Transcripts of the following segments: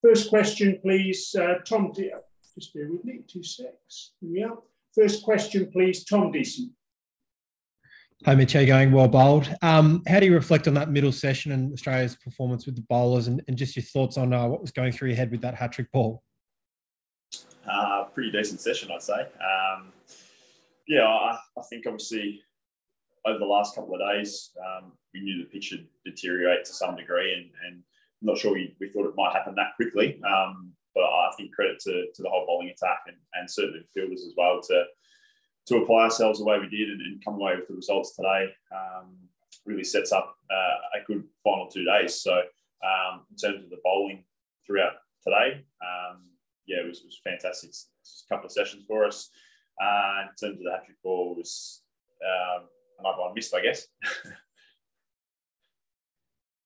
First question, please, Tom. Just bear with me, 2 secs. Here we are. First question, please, Tom Deason. Hi, Mitch. How are you going? Well bowled. How do you reflect on that middle session and Australia's performance with the bowlers and just your thoughts on what was going through your head with that hat-trick ball? Pretty decent session, I'd say. Yeah, I think obviously over the last couple of days, we knew the pitch would deteriorate to some degree, and I'm not sure we thought it might happen that quickly. But I think credit to the whole bowling attack and certainly the fielders as well to apply ourselves the way we did and come away with the results today. Really sets up a good final 2 days. So in terms of the bowling throughout today, yeah, it was fantastic. It was a couple of sessions for us. In terms of the hat-trick ball, it was another one missed, I guess.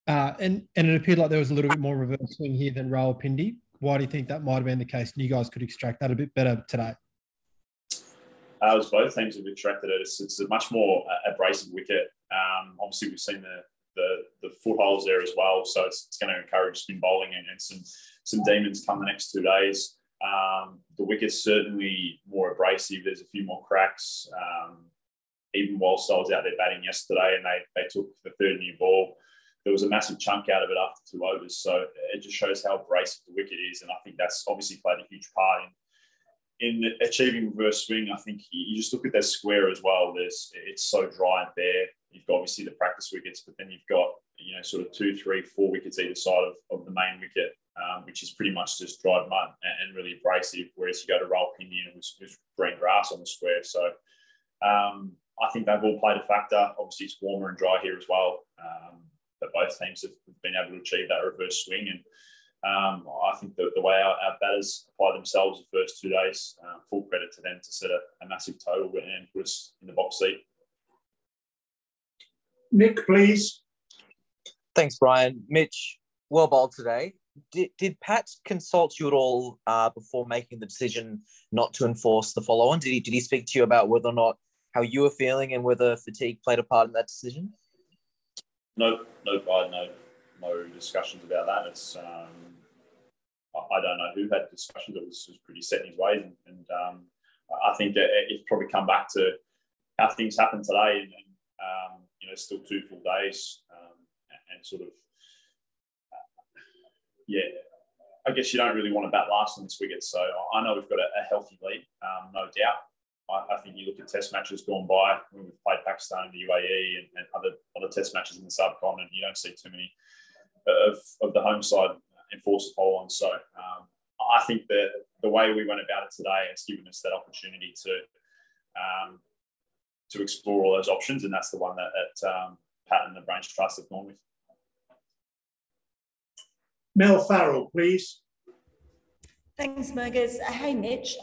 And it appeared like there was a little bit more reverse swing here than Rawalpindi. Why do you think that might have been the case? And you guys could extract that a bit better today. It was both teams have extracted it. It's a much more abrasive wicket. Obviously, we've seen the footholds there as well, so it's going to encourage spin bowling and some demons come the next 2 days. The wicket's certainly more abrasive. There's a few more cracks. Even whilst I was out there batting yesterday and they took the third new ball, there was a massive chunk out of it after 2 overs. So it just shows how abrasive the wicket is, and I think that's obviously played a huge part in achieving reverse swing. I think you just look at that square as well. It's so dry and bare. You've got obviously the practice wickets, but then you've got sort of 2, 3, 4 wickets either side of the main wicket, which is pretty much just dried mud and really abrasive. Whereas you go to Rawalpindi and it was green grass on the square. So I think they've all played a factor. Obviously, it's warmer and dry here as well. But both teams have been able to achieve that reverse swing. And I think the way our batters applied themselves the first 2 days, full credit to them to set a massive total and put us in the box seat. Nick, please. Thanks, Brian. Mitch, well bowled today. Did Pat consult you at all before making the decision not to enforce the follow-on? Did he speak to you about whether or not how you were feeling and whether fatigue played a part in that decision? No, I had no discussions about that. It's I don't know who had discussions. It was pretty set in his ways, and I think it's probably come back to how things happened today, and still 2 full days, and sort of I guess you don't really want to bat last on this wicket. So I know we've got a healthy lead, no doubt. I think you look at test matches gone by when we've played Pakistan in the UAE and other test matches in the subcontinent, you don't see too many of the home side enforce the follow-on. So I think the way we went about it today has given us that opportunity to explore all those options, and that's the one that Pat and the Branch Trust have gone with. Mel Farrell, please. Thanks, Mergers. Hey, Mitch.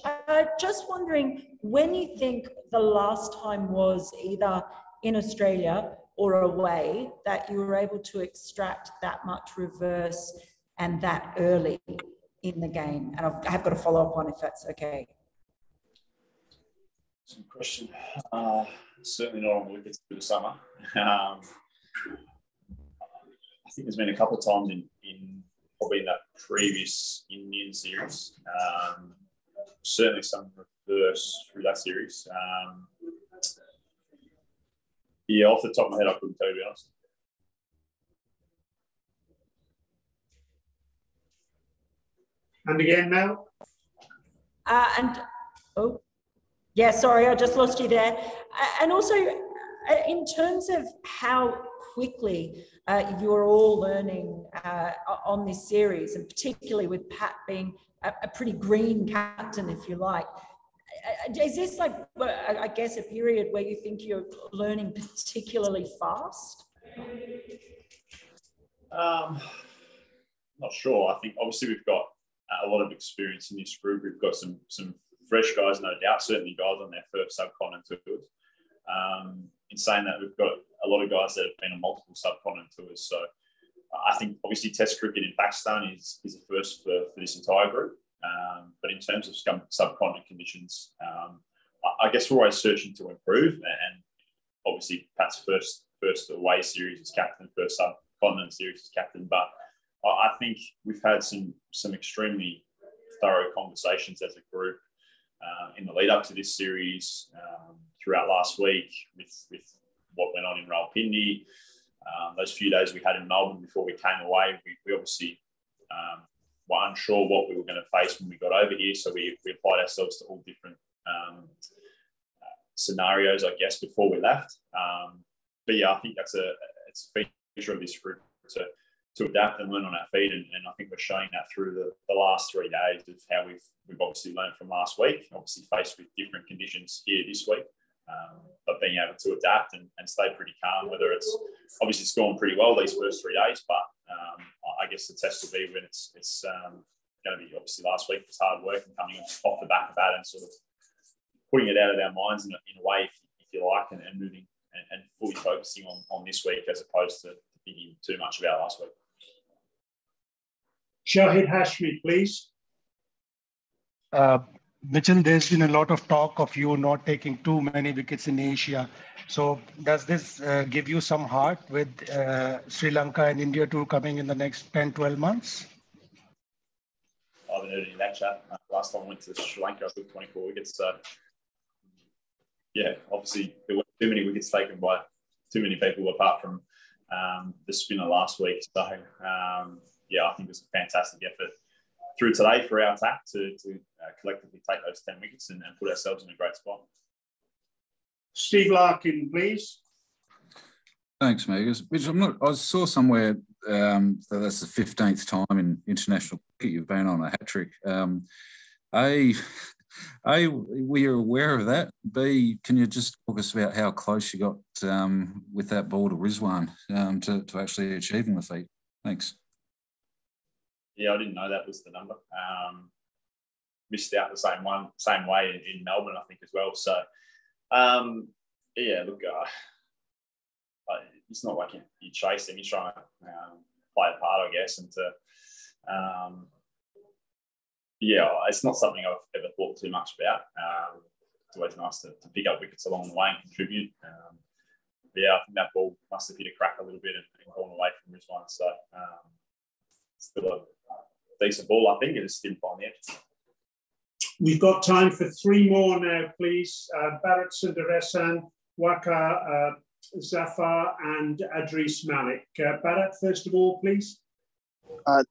Just wondering when you think the last time was either in Australia or away that you were able to extract that much reverse and that early in the game? And I have got a follow-up on if that's okay. That's a good question. Certainly not on the wickets through the summer. I think there's been a couple of times in probably in that previous Indian series. Certainly some reverse through that series. Yeah, off the top of my head, I couldn't tell you, to be honest. And again, Mel? Yeah, sorry, I just lost you there. And also, in terms of how quickly you're all learning on this series, and particularly with Pat being a pretty green captain, if you like, is this like, I guess, a period where you think you're learning particularly fast? Not sure. I think obviously we've got a lot of experience in this group. We've got some fresh guys, no doubt, certainly guys on their first subcontinent tours. In saying that, we've got a lot of guys that have been on multiple subcontinent tours. So I think obviously Test cricket in Pakistan is a first for this entire group. But in terms of subcontinent conditions, I guess we're always searching to improve. And obviously Pat's first away series as captain, first subcontinent series as captain. But I think we've had some extremely thorough conversations as a group in the lead up to this series, throughout last week with what went on in Rawalpindi. Those few days we had in Melbourne before we came away, we obviously were unsure what we were going to face when we got over here. So we applied ourselves to all different scenarios, I guess, before we left. But yeah, I think it's a feature of this group to adapt and learn on our feet. And I think we're showing that through the last 3 days of how we've obviously learned from last week, obviously faced with different conditions here this week. But being able to adapt and stay pretty calm, whether it's obviously it's gone pretty well these first 3 days, but I guess the test will be when it's going to be obviously last week. It's hard work and coming off the back of that and sort of putting it out of our minds in a way, if you like, and moving and fully focusing on this week as opposed to thinking too much about last week. Shahid Hashmi, please. Mitchell, there's been a lot of talk of you not taking too many wickets in Asia. So does this give you some heart with Sri Lanka and India too coming in the next 10, 12 months? I haven't heard any of that chat. Last time I went to Sri Lanka, I took 24 wickets. So, yeah, obviously there weren't too many wickets taken by too many people apart from the spinner last week. So, yeah, I think it was a fantastic effort through today for our attack to collectively take those 10 wickets and put ourselves in a great spot. Steve Larkin, please. Thanks, Megas. Which I saw somewhere that that's the 15th time in international cricket you've been on a hat trick. A, were you aware of that? B, can you just talk us about how close you got with that ball to Rizwan to actually achieving the feat? Thanks. Yeah, I didn't know that was the number. Missed out the same way in Melbourne, I think, as well. So, yeah, look, it's not like you chase them. You're trying to play a part, I guess, and yeah, it's not something I've ever thought too much about. It's always nice to pick up wickets along the way and contribute. Yeah, I think that ball must have hit a crack a little bit and gone away from Rizwan. So, still a decent ball, I think. It just didn't find the edge. We've got time for 3 more now, please. Bharat Sundaresan, Waka Zafar, and Adris Malik. Bharat, first of all, please.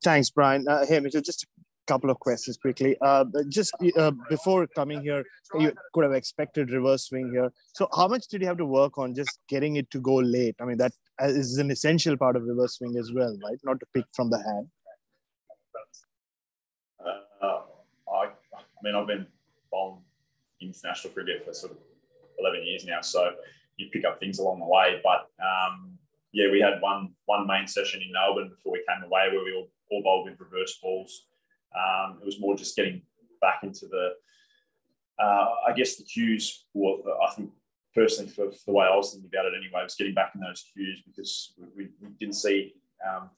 Thanks, Brian. Hey, Mitchell, just a couple of questions quickly. Before coming here, you could have expected reverse swing here. So how much did you have to work on just getting it to go late? I mean, that is an essential part of reverse swing as well, right? Not to pick from the hand. I mean, I've been bowling international cricket for sort of 11 years now, so you pick up things along the way. But yeah, we had one main session in Melbourne before we came away where we all bowled with reverse balls. It was more just getting back into the, I guess, the cues. I think personally, for the way I was thinking about it anyway, was getting back in those cues because we didn't see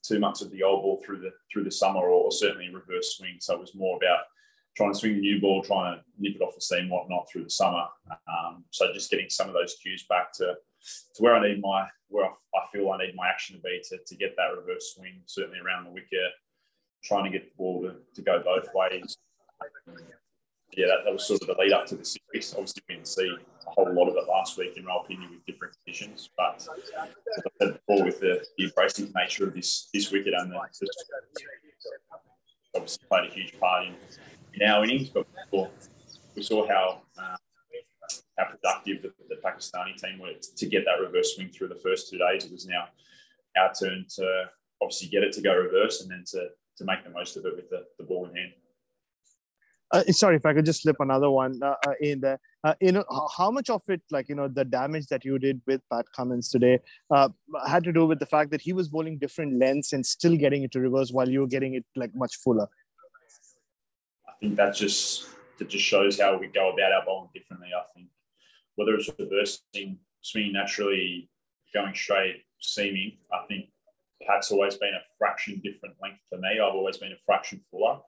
too much of the old ball through the summer or certainly reverse swing. So it was more about trying to swing the new ball, trying to nip it off the seam, whatnot through the summer. So just getting some of those cues back to where I feel I need my action to be to get that reverse swing, certainly around the wicket, trying to get the ball to go both ways. Yeah, that was sort of the lead up to the series. Obviously, we didn't see a whole lot of it last week in Rawalpindi with different conditions, but as I said before, with the abrasive nature of this wicket and obviously played a huge part in our innings, but we saw how productive the Pakistani team were to get that reverse swing through the first 2 days. It was now our turn to obviously get it to go reverse and then to make the most of it with the ball in hand. Sorry, if I could just slip another one in there. How much of it, the damage that you did with Pat Cummins today had to do with the fact that he was bowling different lengths and still getting it to reverse while you were getting it much fuller? I think that just shows how we go about our bowling differently. I think whether it's reversing, swinging naturally, going straight, seaming, I think Pat's always been a fraction different length to me. I've always been a fraction fuller.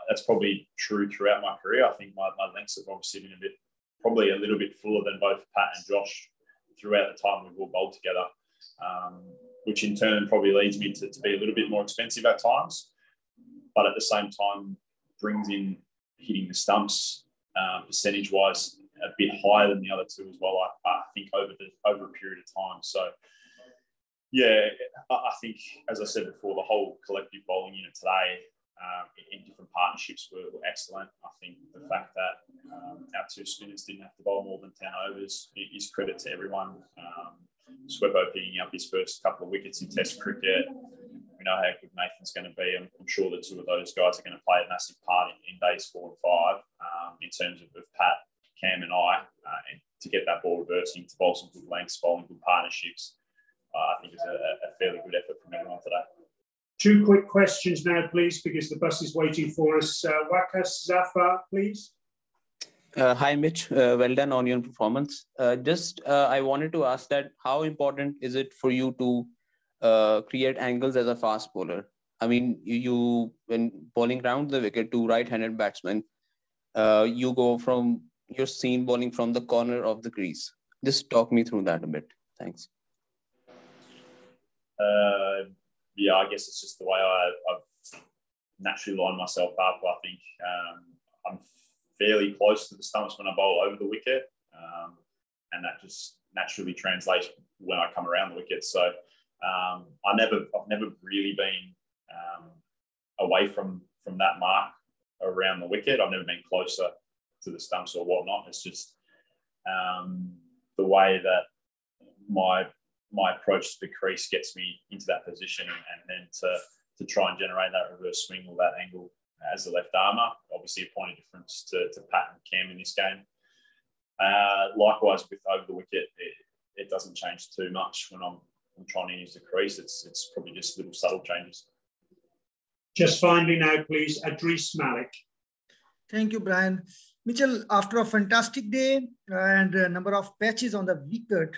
That's probably true throughout my career. I think my lengths have obviously been probably a little bit fuller than both Pat and Josh throughout the time we've all bowled together. which in turn probably leads me to be a little bit more expensive at times, but at the same time brings in hitting the stumps percentage-wise a bit higher than the other two as well, I think, over a period of time. So, yeah, I think, as I said before, the whole collective bowling unit today in different partnerships were excellent. I think the fact that our two spinners didn't have to bowl more than 10 overs is credit to everyone. Sweppo picking up his first couple of wickets in Test cricket. We know how good Nathan's going to be. I'm sure that two of those guys are going to play a massive part in days 4 and 5 in terms of Pat, Cam and I, and to get that ball reversing, to bowl some good lengths, bowling good partnerships. I think it's a fairly good effort from everyone today. 2 quick questions now, please, because the bus is waiting for us. Waqar Zafar, please. Hi, Mitch. Well done on your performance. I wanted to ask that how important is it for you to create angles as a fast bowler? I mean, you when bowling round the wicket to right-handed batsmen, you're seen bowling from the corner of the crease. Just talk me through that a bit. Thanks. Yeah, I guess it's just the way I've naturally lined myself up. I think I'm fairly close to the stumps when I bowl over the wicket, and that just naturally translates when I come around the wicket. So I've never really been away from that mark around the wicket. I've never been closer to the stumps or whatnot. It's just the way that my approach to the crease gets me into that position, and then to try and generate that reverse swing or that angle as the left armour. Obviously, a point of difference to Pat and Cam in this game. Likewise, with over the wicket, it doesn't change too much when I'm trying to use the crease. It's probably just little subtle changes. Just finally now, please, Adris Malik. Thank you, Brian. Mitchell, after a fantastic day and a number of patches on the wicket,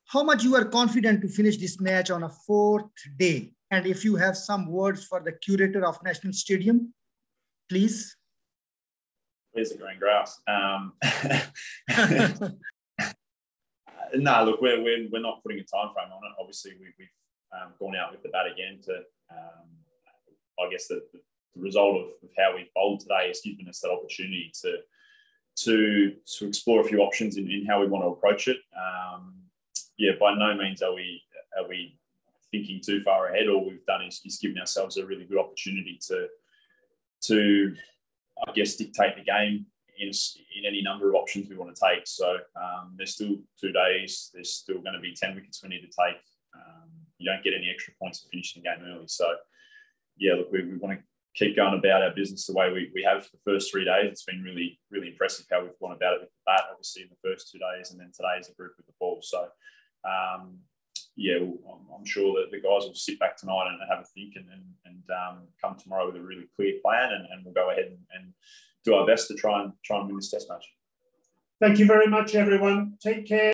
how much you are confident to finish this match on a 4th day? And if you have some words for the curator of National Stadium, please. Where's the green grass? No, look, we're not putting a time frame on it. Obviously, we've gone out with the bat again to, I guess, the result of how we've bowled today has given us that opportunity to explore a few options in how we want to approach it. Yeah, by no means are we thinking too far ahead. All we've done is given ourselves a really good opportunity to I guess, dictate the game in any number of options we want to take. So there's still 2 days. There's still going to be 10 wickets we need to take. You don't get any extra points for finishing the game early. So, yeah, look, we want to keep going about our business the way we have for the first 3 days. It's been really, really impressive how we've gone about it with the bat, obviously, in the first 2 days, and then today as a group with the ball. So, yeah, I'm sure that the guys will sit back tonight and have a think and come tomorrow with a really clear plan, and we'll go ahead and do our best to try and win this test match. Thank you very much, everyone. Take care.